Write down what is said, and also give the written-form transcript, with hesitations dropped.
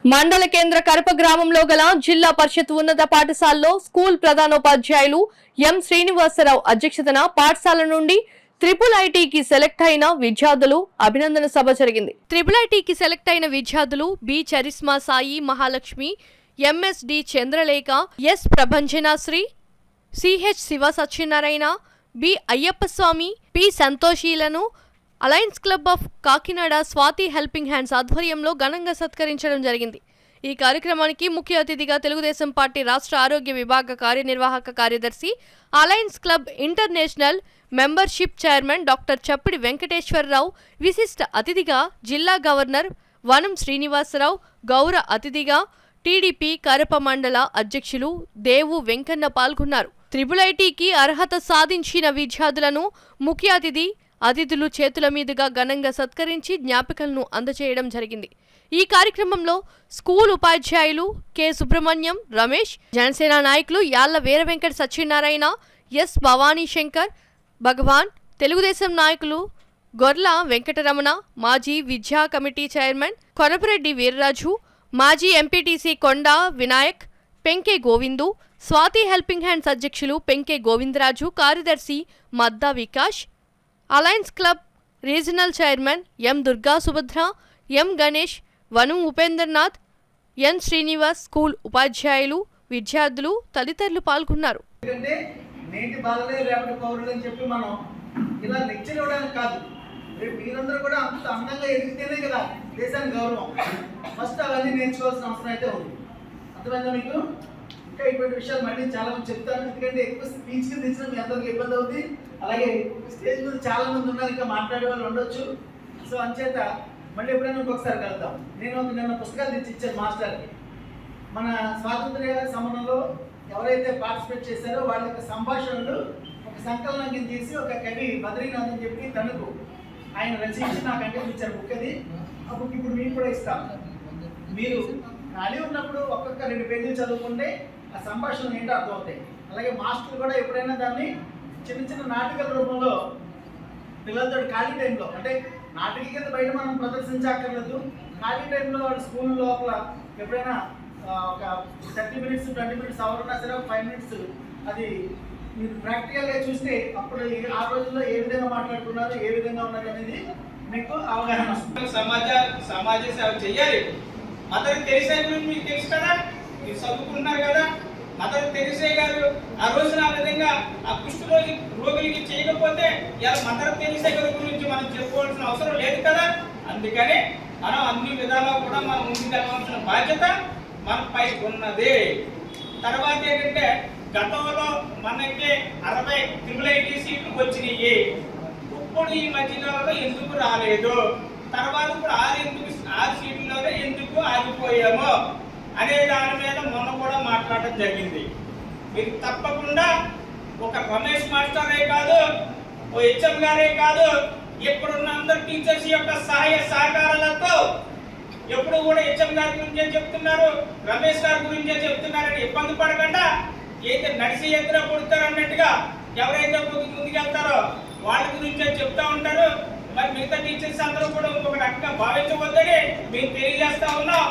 మండల కేంద్ర కరప గ్రామంలో గల జిల్లా పరిషత్ ఉన్నత పాఠశాలలో స్కూల్ ప్రధానోపాధ్యాయులు ఎం శ్రీనివాసరావు అధ్యక్షతన పాఠశాల నుండి ఐఐటికి సెలెక్ట్ అయిన విద్యార్థులు అభినందన సభ జరిగింది. ఐఐటికి సెలెక్ట్ అయిన విద్యార్థులు B Charisma Sai Mahalakshmi, MSD Chandralekha, S Prabhanjanasri, CH Siva Satyanarayana, B Ayyappaswamy, P సంతోషీలను alliance club of Kakinada Swathi helping hands ఆధ్వర్యంలో ఘనంగా సత్కరించడం జరిగింది. ఈ కార్యక్రమానికి ముఖ్య అతిథిగా తెలుగుదేశం పార్టీ రాష్ట్ర ఆరోగ్య విభాగ కార్యనిర్వాహక కార్యదర్శి, alliance club international membership chairman doctor Chappidi Venkateswararao, విశిష్ట అతిథిగా జిల్లా గవర్నర్ వనం శ్రీనివాసరావు, గౌరవ అతిథిగా టీడీపీ కరప మండల అధ్యక్షులు దేవు వెంకన్న పాల్గొన్నారు. ఐఐటికి అర్హత సాధించిన విద్యార్థులను ముఖ్య అతిథులు చేతుల మీదుగా ఘనంగా సత్కరించి జ్ఞాపికలను అందజేయడం జరిగింది. ఈ కార్యక్రమంలో స్కూల్ ఉపాధ్యాయులు కె సుబ్రహ్మణ్యం, రమేష్, జనసేన నాయకులు యాళ్ల వీర వెంకట సత్యనారాయణ, ఎస్ భవానీ శంకర్, భగవాన్, తెలుగుదేశం నాయకులు గొర్ల వెంకటరమణ, మాజీ విద్యా కమిటీ చైర్మన్ కొనపరెడ్డి వీర్రాజు, మాజీ MPTC Konda Vinayak, Penke Govindu, Swathi helping hands అధ్యక్షులు పెంకే గోవిందరాజు, కార్యదర్శి Madda Vikash, alliance club regional chairman M Durga Subhadra, M Ganesh, Vanam Upendranath, ఎన్ శ్రీనివాస్, స్కూల్ ఉపాధ్యాయులు, విద్యార్థులు తదితరులు పాల్గొన్నారు. నేటి బాలలే రేపటి పౌరులు అని చెప్పి మనం ఇలా లెక్చర్ ఇవ్వడానికి కాదు, రేపు మీరందరూ కూడా అంత అందంగా ఎదిగితేనే కదా దేశానికి గౌరవం. ఫస్ట్ అవన్నీ నేర్చుకోవాల్సిన అవసరం అయితే ఉంది. అర్థమైందా మీకు? ఇంకా ఇటువంటి విషయాలు మళ్ళీ చాలా మంది చెప్తాను, ఎందుకంటే ఎక్కువ స్పీచ్ కింద ఇచ్చిన మీ అందరికి ఇబ్బంది అవుతుంది. అలాగే స్టేజ్ మీద చాలా మంది ఉన్నారు, ఇంకా మాట్లాడే వాళ్ళు ఉండొచ్చు. సో అంచేత మళ్ళీ ఎప్పుడైనా ఇంకొకసారి కలుద్దాం. నేను నిన్న పుస్తకాలు తెచ్చి ఇచ్చాను మాస్టర్కి. మన స్వాతంత్ర్య సమరంలో ఎవరైతే పార్టిసిపేట్ చేశారో వాళ్ళ యొక్క సంభాషణలు ఒక సంకలనం కింద తీసి ఒక కవి బద్రీనాథ్ అని చెప్పి తణుకు ఆయన రచించి నాకు అంటే ఇచ్చారు బుక్. అది ఆ బుక్ ఇప్పుడు మీకు కూడా ఇస్తాను. మీరు ఖాళీ ఉన్నప్పుడు ఒక్కొక్క 2 పేజీలు చదువుకుంటే ఆ సంభాషణలు ఏంటో అర్థమవుతాయి. అలాగే మాస్టర్లు కూడా ఎప్పుడైనా దాన్ని చిన్న చిన్న నాటకాల రూపంలో పిల్లలతో ఖాళీ టైంలో, అంటే నాటక కింద బయట మనం ప్రదర్శించక్కర్లేదు, ఖాళీ టైంలో వాళ్ళ స్కూల్ లోపల ఎప్పుడైనా ఒక 30 మినిట్స్ 20 మినిట్స్ అవర్ ఉన్నా సరే 5 మినిట్స్ అది మీరు ప్రాక్టికల్గా చూస్తే అప్పుడు ఆ రోజుల్లో ఏ విధంగా మాట్లాడుతున్నారు, ఏ విధంగా ఉన్నారు అనేది మీకు అవగాహన వస్తుంది. సమాజ సేవ చెయ్యాలి. మదర్ తెరిసే గురించి మీకు తెలుసు కదా, మీరు చదువుకుంటున్నారు కదా. మదర్ తెరిసే గారు ఆ రోజున ఆ విధంగా ఆ కుష్ఠరోగి రోగులకి చేయకపోతే ఇలా మదర్ తెరిసే గారి గురించి మనం చెప్పుకోవాల్సిన అవసరం లేదు కదా. అందుకని మనం అన్ని విధాలా కూడా మనం ముందుకెళ్ళవలసిన బాధ్యత మనపై ఉన్నది. తర్వాత ఏంటంటే గతంలో మనకి 60 ఐఐటి సీట్లు వచ్చినాయి, ఇప్పుడు ఈ మధ్యకాలంలో ఎందుకు రాలేదు, తర్వాత ఇప్పుడు 6 సీట్లలోనే ఎందుకు ఆగిపోయాము అనే దాని మీద మొన్న కూడా మాట్లాడడం జరిగింది. మీరు తప్పకుండా ఒక రమేష్ మాస్టరే కాదు, ఓ హెచ్ఎం గారే కాదు, ఇప్పుడున్న అందరు టీచర్స్ యొక్క సహాయ సహకారాలతో ఎప్పుడు కూడా హెచ్ఎం గారి గురించే చెప్తున్నారు, రమేష్ గారి గురించే చెప్తున్నారని ఇబ్బంది పడకుండా అయితే నడిచి ఎదురు కొడతారు అన్నట్టుగా ఎవరైతే ముందుకెళ్తారో వాళ్ళ గురించే చెప్తా ఉంటారు. మరి మిగతా టీచర్స్ అందరూ కూడా ఇంకొక రకంగా భావించవద్దని మేము తెలియజేస్తా ఉన్నాం.